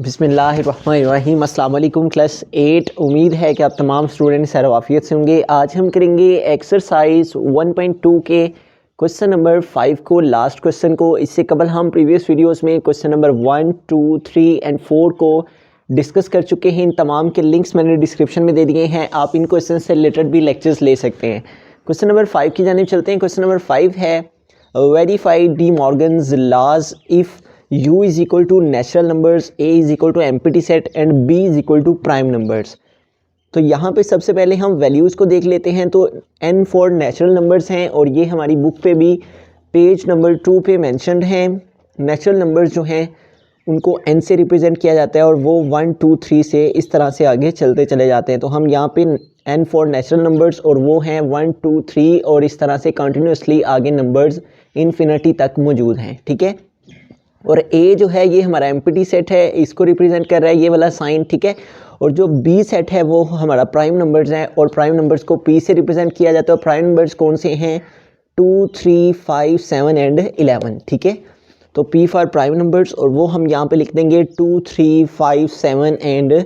बिस्मिल्लाहिर्रहमानिर्रहीम। अस्सलाम वालेकुम क्लास 8। उम्मीद है कि आप तमाम स्टूडेंट सैरवाफियत से होंगे। आज हम करेंगे एक्सरसाइज 1.2 के क्वेश्चन नंबर 5 को, लास्ट क्वेश्चन को। इससे कबल हम प्रीवियस वीडियोस में क्वेश्चन नंबर 1, 2, 3 एंड 4 को डिस्कस कर चुके हैं। इन तमाम के लिंक्स मैंने डिस्क्रिप्शन में दे दिए हैं। आप इन क्वेश्चन से रिलेटेड भी लेक्चर्स ले सकते हैं। क्वेश्चन नंबर 5 की जानिब चलते हैं। क्वेश्चन नंबर 5 है verify De Morgan's laws if u is equal to natural numbers, a is equal to empty set and b is equal to prime numbers। तो यहाँ पे सबसे पहले हम वैल्यूज़ को देख लेते हैं। तो n फॉर नेचुरल नंबर्स हैं और ये हमारी बुक पे भी पेज नंबर 2 पे मेंशन्ड हैं। नेचुरल नंबर्स जो हैं उनको n से रिप्रेजेंट किया जाता है और वो 1, 2, 3 से इस तरह से आगे चलते चले जाते हैं। तो हम यहाँ पे n फॉर नेचुरल नंबर्स और वो हैं 1, 2, 3 और इस तरह से कंटिन्यूसली आगे नंबर्स इन्फिनिटी तक मौजूद हैं। ठीक है। और a जो है ये हमारा एम्प्टी सेट है, इसको रिप्रेजेंट कर रहा है ये वाला साइन। ठीक है। और जो b सेट है वो हमारा प्राइम नंबर्स हैं और प्राइम नंबर्स को p से रिप्रेजेंट किया जाता है। और प्राइम नंबर्स कौन से हैं? 2, 3, 5, 7 एंड 11। ठीक है। तो p फॉर प्राइम नंबर्स और वो हम यहाँ पे लिख देंगे 2, 3, 5, 7 एंड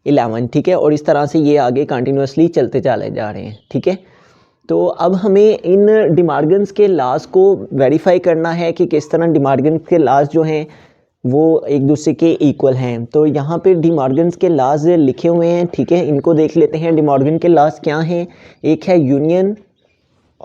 11। ठीक है। और इस तरह से ये आगे कंटिन्यूसली चलते चले जा रहे हैं। ठीक है। तो अब हमें इन डिमार्गन्स के लॉज को वेरीफाई करना है कि किस तरह डिमार्गन्स के लॉज जो हैं वो एक दूसरे के इक्वल हैं। तो यहाँ पे डिमार्गन्स के लॉज लिखे हुए हैं। ठीक है। इनको देख लेते हैं। डिमार्गन के लॉज क्या हैं? एक है यूनियन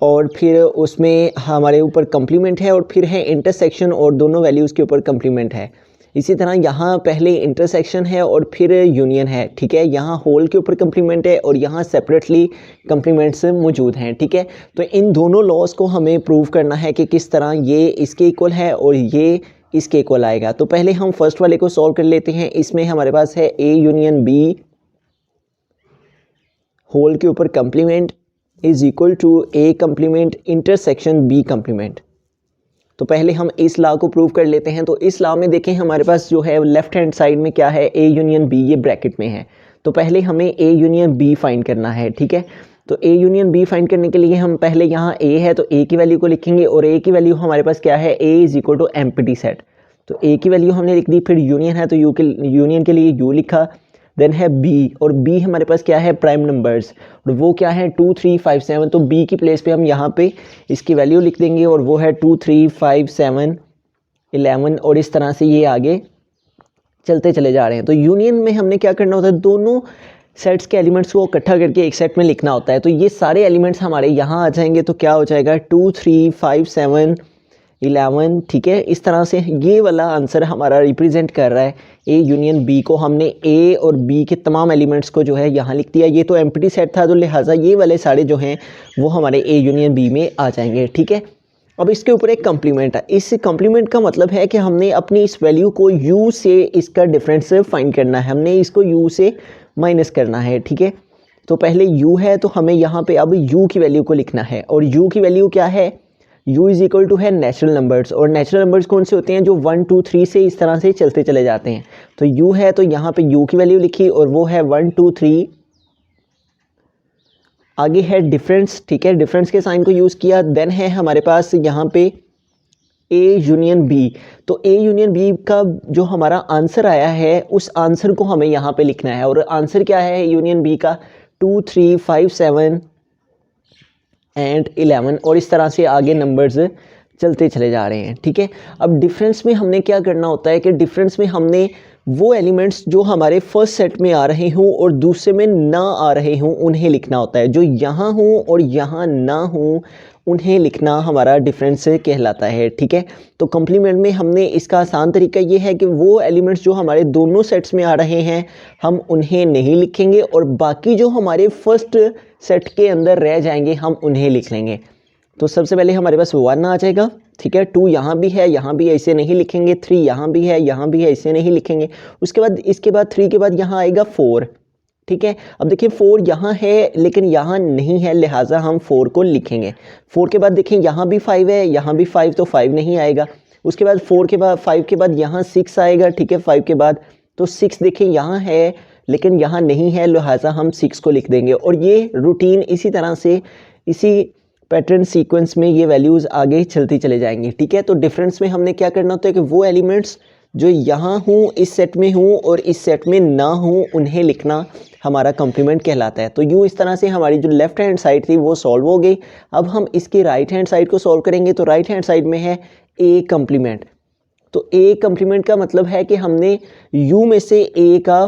और फिर उसमें हमारे ऊपर कम्प्लीमेंट है और फिर है इंटरसेक्शन और दोनों वैल्यूज़ के ऊपर कम्प्लीमेंट है। इसी तरह यहाँ पहले इंटरसेक्शन है और फिर यूनियन है। ठीक है। यहाँ होल के ऊपर कम्प्लीमेंट है और यहाँ सेपरेटली कम्प्लीमेंट्स मौजूद हैं। ठीक है। तो इन दोनों लॉज को हमें प्रूव करना है कि किस तरह ये इसके इक्वल है और ये इसके इक्वल आएगा। तो पहले हम फर्स्ट वाले को सॉल्व कर लेते हैं। इसमें हमारे पास है ए यूनियन बी होल के ऊपर complement is equal to A complement intersection B complement. तो पहले हम इस लॉ को प्रूव कर लेते हैं। तो इस लॉ में देखें हमारे पास जो है लेफ्ट हैंड साइड में क्या है? ए यूनियन बी, ये ब्रैकेट में है। तो पहले हमें ए यूनियन बी फाइंड करना है। ठीक है। तो ए यूनियन बी फाइंड करने के लिए हम पहले यहाँ ए है तो ए की वैल्यू को लिखेंगे और ए की वैल्यू हमारे पास क्या है? A is equal to empty set. तो ए की वैल्यू हमने लिख दी। फिर यूनियन है तो यूनियन के लिए यू लिखा। देन है b और b हमारे पास क्या है? प्राइम नंबर्स और वो क्या है? 2, 3, 5, 7। तो b की प्लेस पे हम यहाँ पे इसकी वैल्यू लिख देंगे और वो है 2, 3, 5, 7, 11 और इस तरह से ये आगे चलते चले जा रहे हैं। तो यूनियन में हमने क्या करना होता है? दोनों सेट्स के एलिमेंट्स को इकट्ठा करके एक सेट में लिखना होता है। तो ये सारे एलिमेंट्स हमारे यहाँ आ जाएंगे। तो क्या हो जाएगा? 2, 3, 5, 7, 11। ठीक है। इस तरह से ये वाला आंसर हमारा रिप्रेजेंट कर रहा है ए यूनियन बी को। हमने ए और बी के तमाम एलिमेंट्स को जो है यहाँ लिख दिया। ये तो एम्प्टी सेट था तो लिहाजा ये वाले सारे जो हैं वो हमारे ए यूनियन बी में आ जाएंगे। ठीक है। अब इसके ऊपर एक कम्प्लीमेंट है। इस कम्प्लीमेंट का मतलब है कि हमने अपनी इस वैल्यू को यू से इसका डिफरेंस फाइंड करना है। हमने इसको यू से माइनस करना है। ठीक है। तो पहले यू है तो हमें यहाँ पे अब यू की वैल्यू को लिखना है और यू की वैल्यू क्या है? u इज इक्वल टू है नेचुरल नंबर्स और नेचुरल नंबर्स कौन से होते हैं? जो 1, 2, 3 से इस तरह से चलते चले जाते हैं। तो u है तो यहाँ पे u की वैल्यू लिखी और वो है 1, 2, 3। आगे है डिफरेंस। ठीक है। डिफरेंस के साइन को यूज़ किया। देन है हमारे पास यहाँ पे a यूनियन b। तो a यूनियन b का जो हमारा आंसर आया है उस आंसर को हमें यहाँ पे लिखना है और आंसर क्या है यूनियन b का? 2, 3, 5, 7 एंड 11 और इस तरह से आगे नंबर्स चलते चले जा रहे हैं। ठीक है। अब डिफरेंस में हमने क्या करना होता है कि डिफरेंस में हमने वो एलिमेंट्स जो हमारे फर्स्ट सेट में आ रहे हों और दूसरे में ना आ रहे हों उन्हें लिखना होता है। जो यहाँ हों और यहाँ ना हों उन्हें लिखना हमारा डिफरेंस कहलाता है। ठीक है। तो कम्प्लीमेंट में हमने इसका आसान तरीका ये है कि वो एलिमेंट्स जो हमारे दोनों सेट्स में आ रहे हैं हम उन्हें नहीं लिखेंगे और बाकी जो हमारे फर्स्ट सेट के अंदर रह जाएंगे हम उन्हें लिख लेंगे। तो सबसे पहले हमारे पास 1 आ जाएगा। ठीक है। 2 यहाँ भी है, यहाँ भी ऐसे नहीं लिखेंगे। 3 यहाँ भी है, यहाँ भी है, ऐसे नहीं लिखेंगे। उसके बाद इसके बाद 3 के बाद यहाँ आएगा 4। ठीक है। अब देखिए 4 यहाँ है लेकिन यहाँ नहीं है लिहाजा हम 4 को लिखेंगे। 4 के बाद देखें यहाँ भी 5 है, यहाँ भी 5 तो 5 नहीं आएगा। उसके बाद 4 के बाद 5 के बाद यहाँ 6 आएगा। ठीक है। 5 के बाद तो 6 देखें यहाँ है लेकिन यहाँ नहीं है लिहाजा हम 6 को लिख देंगे। और ये रूटीन इसी तरह से इसी पैटर्न सीक्वेंस में ये वैल्यूज़ आगे चलती चले जाएंगी। ठीक है। तो डिफरेंस में हमने क्या करना होता है कि वो एलिमेंट्स जो यहाँ हूँ इस सेट में हूँ और इस सेट में ना हूँ उन्हें लिखना हमारा कॉम्प्लीमेंट कहलाता है। तो यूँ इस तरह से हमारी जो लेफ़्ट हैंड साइड थी वो सॉल्व हो गई। अब हम इसकी राइट हैंड साइड को सॉल्व करेंगे। तो राइट हैंड साइड में है ए कॉम्प्लीमेंट। तो ए कॉम्प्लीमेंट का मतलब है कि हमने यू में से ए का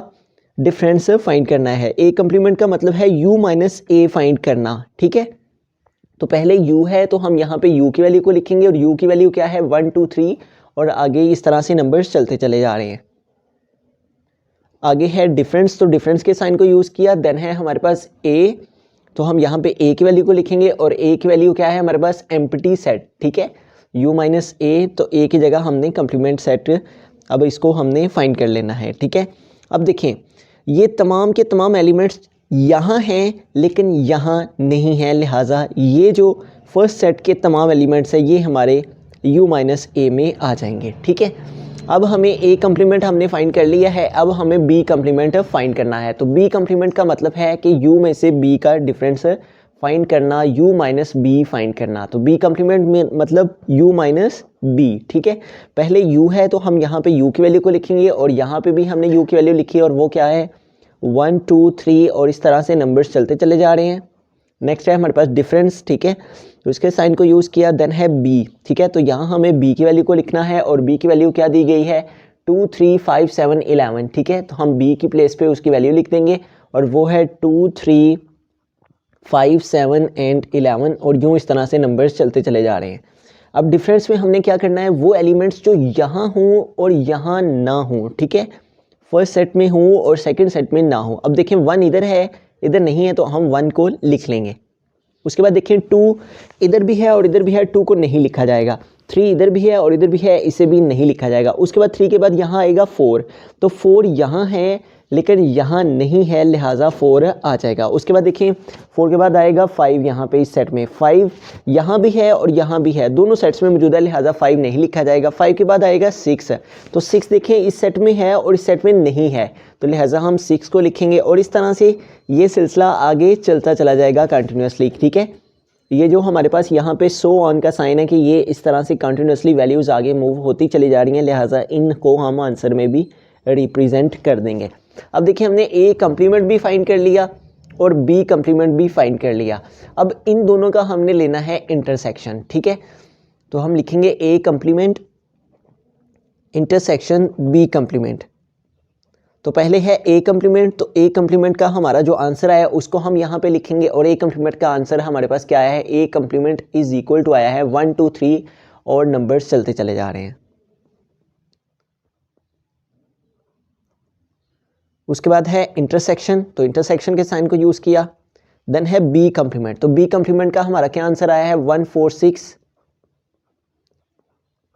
डिफरेंस फाइंड करना है। ए कॉम्प्लीमेंट का मतलब है यू माइनस ए फाइंड करना, ठीक है। तो पहले u है तो हम यहाँ पे u की वैल्यू को लिखेंगे और u की वैल्यू क्या है 1 2 3 और आगे इस तरह से नंबर्स चलते चले जा रहे हैं। आगे है डिफरेंस, तो डिफरेंस के साइन को यूज़ किया। देन है हमारे पास a, तो हम यहाँ पे a की वैल्यू को लिखेंगे और a की वैल्यू क्या है हमारे पास एम्प्टी सेट, ठीक है। u माइनस a, तो a की जगह हमने कम्प्लीमेंट सेट अब इसको हमने फाइंड कर लेना है, ठीक है। अब देखें ये तमाम के तमाम एलिमेंट्स यहाँ हैं लेकिन यहाँ नहीं है, लिहाजा ये जो फर्स्ट सेट के तमाम एलिमेंट्स हैं ये हमारे u माइनस ए में आ जाएंगे, ठीक है। अब हमें a कम्प्लीमेंट हमने फाइंड कर लिया है, अब हमें b कम्प्लीमेंट फाइंड करना है। तो b कम्प्लीमेंट का मतलब है कि u में से b का डिफरेंस फाइंड करना, u माइनस b फाइंड करना। तो b कम्प्लीमेंट में मतलब u माइनस b, ठीक है। पहले u है तो हम यहाँ पे u की वैल्यू को लिखेंगे और यहाँ पे भी हमने u की वैल्यू लिखी और वो क्या है 1 2 3 और इस तरह से नंबर्स चलते चले जा रहे हैं। नेक्स्ट है हमारे पास डिफरेंस, ठीक है। तो इसके साइन को यूज़ किया। देन है b, ठीक है। तो यहाँ हमें b की वैल्यू को लिखना है और b की वैल्यू क्या दी गई है 2 3 5 7 11, ठीक है। तो हम b की प्लेस पे उसकी वैल्यू लिख देंगे और वो है 2 3 5 7 एंड 11 और यूँ इस तरह से नंबर्स चलते चले जा रहे हैं। अब डिफरेंस में हमने क्या करना है, वो एलिमेंट्स जो यहाँ हों और यहाँ ना हों, ठीक है। फर्स्ट सेट में हूँ और सेकंड सेट में ना हो। अब देखें 1 इधर है इधर नहीं है तो हम 1 को लिख लेंगे। उसके बाद देखें 2 इधर भी है और इधर भी है, 2 को नहीं लिखा जाएगा। 3 इधर भी है और इधर भी है, इसे भी नहीं लिखा जाएगा। उसके बाद 3 के बाद यहाँ आएगा 4, तो 4 यहाँ है लेकिन यहाँ नहीं है, लिहाजा 4 आ जाएगा। उसके बाद देखिए 4 के बाद आएगा 5, यहाँ पे इस सेट में 5 यहाँ भी है और यहाँ भी है, दोनों सेट्स में मौजूद है, लिहाजा 5 नहीं लिखा जाएगा। 5 के बाद आएगा 6, तो 6 देखिए इस सेट में है और इस सेट में नहीं है, तो लिहाजा हम 6 को लिखेंगे और इस तरह से ये सिलसिला आगे चलता चला जाएगा कंटिन्यूसली, ठीक है। ये जो हमारे पास यहाँ पे सो ऑन का साइन है कि ये इस तरह से कंटिन्यूसली वैल्यूज़ आगे मूव होती चली जा रही हैं, लिहाजा इनको हम आंसर में भी रिप्रेजेंट कर देंगे। अब देखिए हमने ए कम्प्लीमेंट भी फाइंड कर लिया और बी कम्प्लीमेंट भी फाइंड कर लिया। अब इन दोनों का हमने लेना है इंटरसेक्शन, ठीक है। तो हम लिखेंगे A complement intersection B complement. तो पहले है ए कम्प्लीमेंट, तो ए कम्प्लीमेंट का हमारा जो आंसर आया उसको हम यहाँ पे लिखेंगे और ए कम्प्लीमेंट का आंसर हमारे पास क्या आया है, A complement is equal to आया है 1 2 3 और नंबर्स चलते चले जा रहे हैं। उसके बाद है इंटरसेक्शन, तो इंटरसेक्शन के साइन को यूज़ किया। देन है बी कम्प्लीमेंट, तो बी कम्प्लीमेंट का हमारा क्या आंसर आया है 1 4 6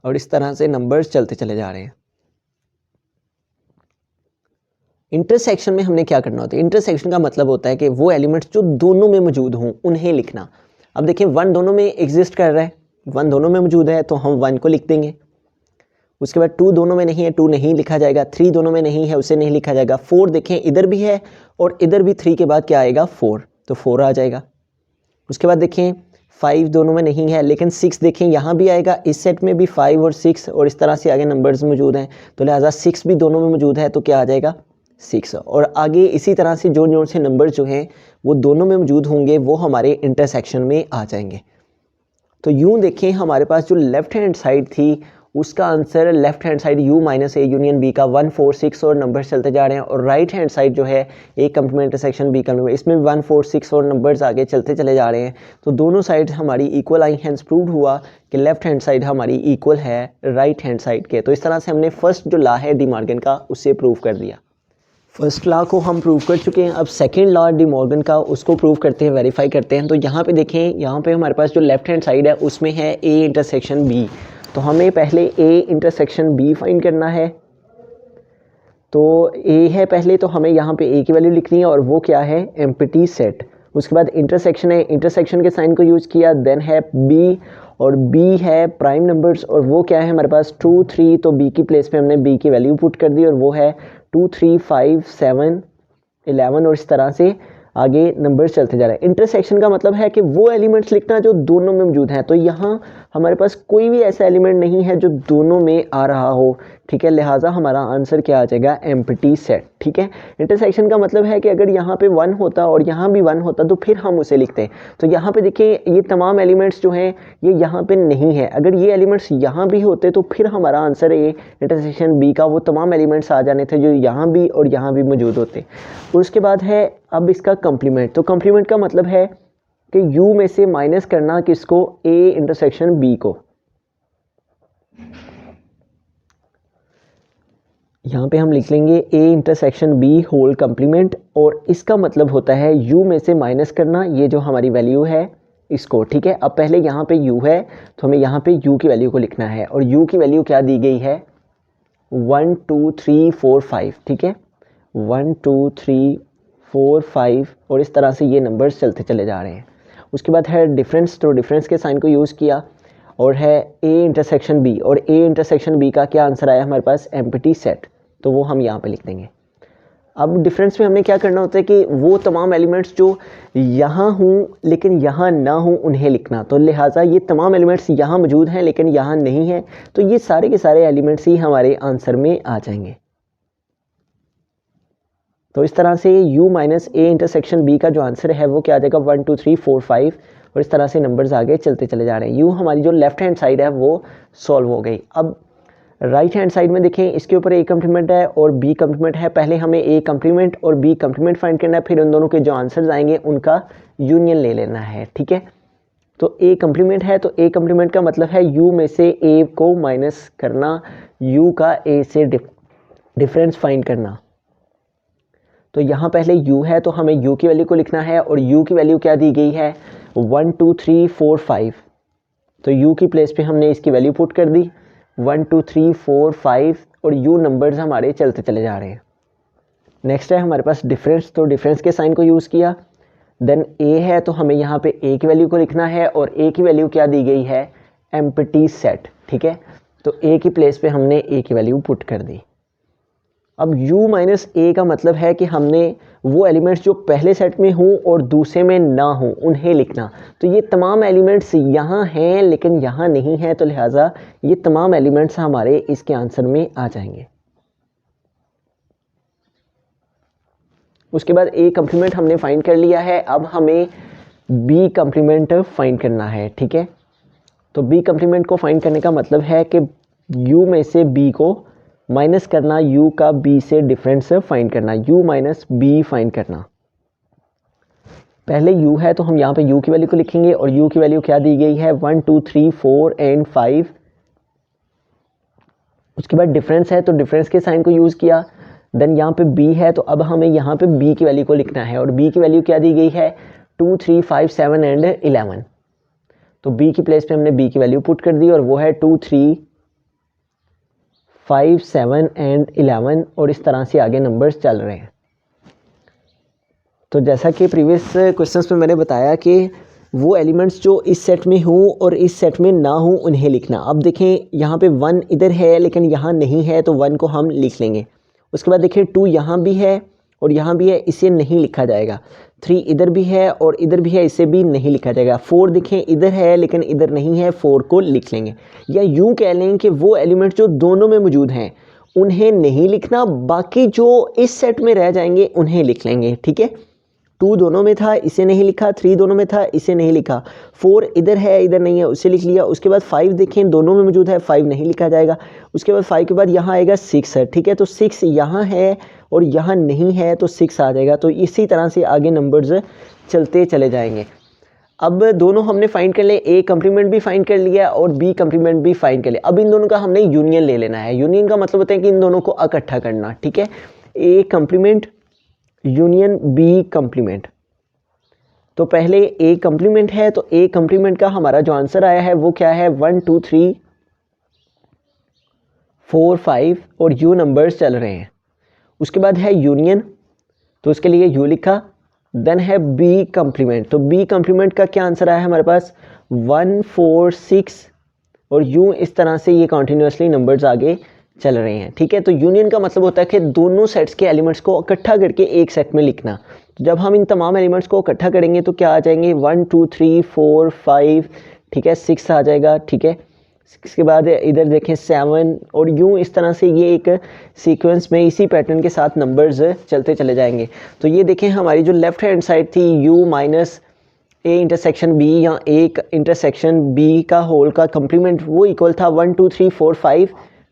और इस तरह से नंबर्स चलते चले जा रहे हैं। इंटरसेक्शन में हमने क्या करना होता है, इंटरसेक्शन का मतलब होता है कि वो एलिमेंट्स जो दोनों में मौजूद हों उन्हें लिखना। अब देखिए 1 दोनों में एग्जिस्ट कर रहा है, 1 दोनों में मौजूद है तो हम 1 को लिख देंगे। उसके बाद 2 दोनों में नहीं है, 2 नहीं लिखा जाएगा। 3 दोनों में नहीं है, उसे नहीं लिखा जाएगा। 4 देखें इधर भी है और इधर भी, 3 के बाद क्या आएगा 4, तो 4 आ जाएगा। उसके बाद देखें 5 दोनों में नहीं है लेकिन 6 देखें यहाँ भी आएगा, इस सेट में भी 5 और 6 और इस तरह से आगे नंबर्स मौजूद हैं, तो लिहाजा 6 भी दोनों में मौजूद है तो क्या आ जाएगा 6। और आगे इसी तरह से जो से नंबर जो हैं वो दोनों में मौजूद होंगे वो हमारे इंटरसेक्शन में आ जाएंगे। तो यूँ देखें हमारे पास जो लेफ़्ट हैंड साइड थी उसका answer left hand side u minus A union B का 1 4 6 और नंबर्स चलते जा रहे हैं, और राइट हैंड साइड जो है A complement intersection B complement, इसमें 1 4 6 और नंबर्स आगे चलते चले जा रहे हैं। तो दोनों साइड हमारी इक्वल आई, हैंड्स प्रूव हुआ कि लेफ्ट हैंड साइड हमारी इक्वल है राइट हैंड साइड के। तो इस तरह से हमने फर्स्ट जो लॉ है डी मॉर्गन का उससे प्रूव कर दिया। फर्स्ट लॉ को हम प्रूव कर चुके हैं, अब सेकंड लॉ डी मॉर्गन का उसको प्रूव करते हैं, वेरीफाई करते हैं। तो यहाँ पे देखें, यहाँ पे हमारे पास जो लेफ्ट हैंड साइड है उसमें है ए इंटरसेक्शन बी, तो हमें पहले ए इंटरसेक्शन बी फाइंड करना है। तो ए है पहले, तो हमें यहाँ पे ए की वैल्यू लिखनी है और वो क्या है एम्प्टी सेट। उसके बाद इंटरसेक्शन है, इंटरसेक्शन के साइन को यूज़ किया। देन है बी, और बी है प्राइम नंबर्स, और वो क्या है हमारे पास 2 3, तो बी की प्लेस पे हमने बी की वैल्यू पुट कर दी और वो है 2 3 5 7 11 और इस तरह से आगे नंबर्स चलते जा रहे हैं। इंटरसेक्शन का मतलब है कि वो एलिमेंट्स लिखना जो दोनों में मौजूद हैं। तो यहाँ हमारे पास कोई भी ऐसा एलिमेंट नहीं है जो दोनों में आ रहा हो, ठीक है, लिहाजा हमारा आंसर क्या आ जाएगा, एम्प्टी सेट। ठीक है, इंटरसेक्शन का मतलब है कि अगर यहाँ पे 1 होता और यहाँ भी 1 होता तो फिर हम उसे लिखते हैं। तो यहाँ पे देखिए ये तमाम एलिमेंट्स जो हैं ये यहाँ पे नहीं है, अगर ये एलिमेंट्स यहाँ भी होते तो फिर हमारा आंसर ए इंटरसेक्शन बी का वो तमाम एलिमेंट्स आ जाने थे जो यहाँ भी और यहाँ भी मौजूद होते। और उसके बाद है अब इसका कम्प्लीमेंट। तो कम्प्लीमेंट का मतलब है कि u में से माइनस करना किसको, a इंटरसेक्शन b को। यहाँ पे हम लिख लेंगे a intersection b whole complement, और इसका मतलब होता है u में से माइनस करना ये जो हमारी वैल्यू है इसको। ठीक है, अब पहले यहाँ पे u है तो हमें यहाँ पे u की वैल्यू को लिखना है, और u की वैल्यू क्या दी गई है, 1 2 3 4 5। ठीक है, 1 2 3 4 5 और इस तरह से ये नंबर्स चलते चले जा रहे हैं। उसके बाद है डिफरेंस, तो डिफरेंस के साइन को यूज़ किया, और है a इंटरसेक्शन b, और a इंटरसेक्शन b का क्या आंसर आया हमारे पास, एम्प्टी सेट, तो वो हम यहाँ पे लिख देंगे। अब डिफरेंस में हमने क्या करना होता है कि वो तमाम एलिमेंट्स जो यहाँ हूँ लेकिन यहाँ ना हूँ उन्हें लिखना, तो लिहाजा ये तमाम एलिमेंट्स यहाँ मौजूद हैं लेकिन यहाँ नहीं है, तो ये सारे के सारे एलिमेंट्स ही हमारे आंसर में आ जाएंगे। तो इस तरह से u minus a intersection b का जो आंसर है वो क्या आ जाएगा, 1 2 3 4 5, और इस तरह से नंबर्स आगे चलते चले जा रहे हैं। u हमारी जो लेफ्ट हैंड साइड है वो सॉल्व हो गई। अब राइट हैंड साइड में देखें, इसके ऊपर a कम्प्लीमेंट है और b कम्प्लीमेंट है। पहले हमें a कम्प्लीमेंट और b कम्प्लीमेंट फाइंड करना है, फिर उन दोनों के जो आंसर्स आएंगे उनका यूनियन ले लेना है। ठीक है, तो a कम्प्लीमेंट है, तो a कम्प्लीमेंट का मतलब है u में से a को माइनस करना, u का a से डिफरेंस फाइंड करना। तो यहाँ पहले u है तो हमें u की वैल्यू को लिखना है, और u की वैल्यू क्या दी गई है, 1 2 3 4 5। तो u की प्लेस पे हमने इसकी वैल्यू पुट कर दी 1 2 3 4 5, और u नंबर्स हमारे चलते चले जा रहे हैं। नेक्स्ट है हमारे पास डिफरेंस, तो डिफरेंस के साइन को यूज़ किया। देन a है तो हमें यहाँ पे a की वैल्यू को लिखना है, और a की वैल्यू क्या दी गई है, एम्प्टी सेट। ठीक है, तो a की प्लेस पे हमने a की वैल्यू पुट कर दी। अब u माइनस a का मतलब है कि हमने वो एलिमेंट्स जो पहले सेट में हों और दूसरे में ना हों उन्हें लिखना। तो ये तमाम एलिमेंट्स यहाँ हैं लेकिन यहाँ नहीं है, तो लिहाजा ये तमाम एलिमेंट्स हमारे इसके आंसर में आ जाएंगे। उसके बाद a कम्प्लीमेंट हमने फाइंड कर लिया है, अब हमें b कम्प्लीमेंट फाइंड करना है। ठीक है, तो b कम्प्लीमेंट को फाइंड करने का मतलब है कि u में से b को माइनस करना, u का b से डिफरेंस फाइंड करना, u माइनस b फाइंड करना। पहले u है तो हम यहाँ पे u की वैल्यू को लिखेंगे, और u की वैल्यू क्या दी गई है, 1 2 3 4 एंड 5। उसके बाद डिफरेंस है तो डिफरेंस के साइन को यूज़ किया। देन यहाँ पे b है तो अब हमें यहाँ पे b की वैल्यू को लिखना है, और b की वैल्यू क्या दी गई है, 2 3 5 7 एंड 11। तो b की प्लेस पे हमने b की वैल्यू पुट कर दी, और वो है 2 3 5 7 एंड 11, और इस तरह से आगे नंबर्स चल रहे हैं। तो जैसा कि प्रीवियस क्वेश्चंस में मैंने बताया कि वो एलिमेंट्स जो इस सेट में हों और इस सेट में ना हों उन्हें लिखना। अब देखें यहाँ पे 1 इधर है लेकिन यहाँ नहीं है, तो 1 को हम लिख लेंगे। उसके बाद देखिए 2 यहाँ भी है और यहाँ भी है, इसे नहीं लिखा जाएगा। 3 इधर भी है और इधर भी है, इसे भी नहीं लिखा जाएगा। 4 देखें इधर है लेकिन इधर नहीं है, 4 को लिख लेंगे। या यूँ कह लें कि वो एलिमेंट्स जो दोनों में मौजूद हैं उन्हें नहीं लिखना, बाकी जो इस सेट में रह जाएंगे उन्हें लिख लेंगे। ठीक है, 2 दोनों में था, इसे नहीं लिखा। 3 दोनों में था, इसे नहीं लिखा। 4 इधर है, इधर नहीं है, उसे लिख लिया। उसके बाद 5 देखें दोनों में मौजूद है, 5 नहीं लिखा जाएगा। उसके बाद 5 के बाद यहाँ आएगा 6 है। ठीक है, तो 6 यहाँ है और यहाँ नहीं है, तो 6 आ जाएगा। तो इसी तरह से आगे नंबर्स चलते चले जाएंगे। अब दोनों हमने फाइंड कर लिए, ए कम्प्लीमेंट भी फाइंड कर लिया और बी कम्प्लीमेंट भी फाइंड कर लिया। अब इन दोनों का हमने यूनियन ले लेना है। यूनियन का मतलब होता है कि इन दोनों को इकट्ठा करना। ठीक है, A complement union B complement. तो पहले ए कम्प्लीमेंट है, तो ए कम्प्लीमेंट का हमारा जो आंसर आया है वो क्या है, 1 2 3 4 5 और यू नंबर्स चल रहे हैं। उसके बाद है यूनियन, तो उसके लिए यू लिखा। देन है बी कम्प्लीमेंट, तो बी कम्प्लीमेंट का क्या आंसर आया है हमारे पास, 1 4 6 और यूँ इस तरह से ये कॉन्टीन्यूसली नंबर्स आगे चल रहे हैं। ठीक है, तो यूनियन का मतलब होता है कि दोनों सेट्स के एलिमेंट्स को इकट्ठा करके एक सेट में लिखना। तो जब हम इन तमाम एलिमेंट्स को इकट्ठा करेंगे तो क्या आ जाएंगे, 1 2 3 4 5, ठीक है, 6 आ जाएगा। ठीक है, इसके बाद इधर देखें 7 और यूँ इस तरह से ये एक सीक्वेंस में इसी पैटर्न के साथ नंबर्स चलते चले जाएंगे। तो ये देखें हमारी जो लेफ़्ट हैंड साइड थी u minus a intersection b या a इंटरसेक्शन b का होल का कम्प्लीमेंट वो इक्वल था 1 2 3 4 5,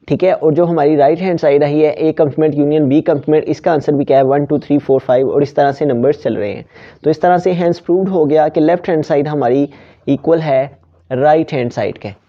ठीक है। और जो हमारी राइट हैंड साइड आई है a complement union b complement, इसका आंसर भी क्या है 1 2 3 4 5 और इस तरह से नंबर्स चल रहे हैं। तो इस तरह से हैंस प्रूव्ड हो गया कि लेफ़्ट हैंड साइड हमारी इक्वल है राइट हैंड साइड के।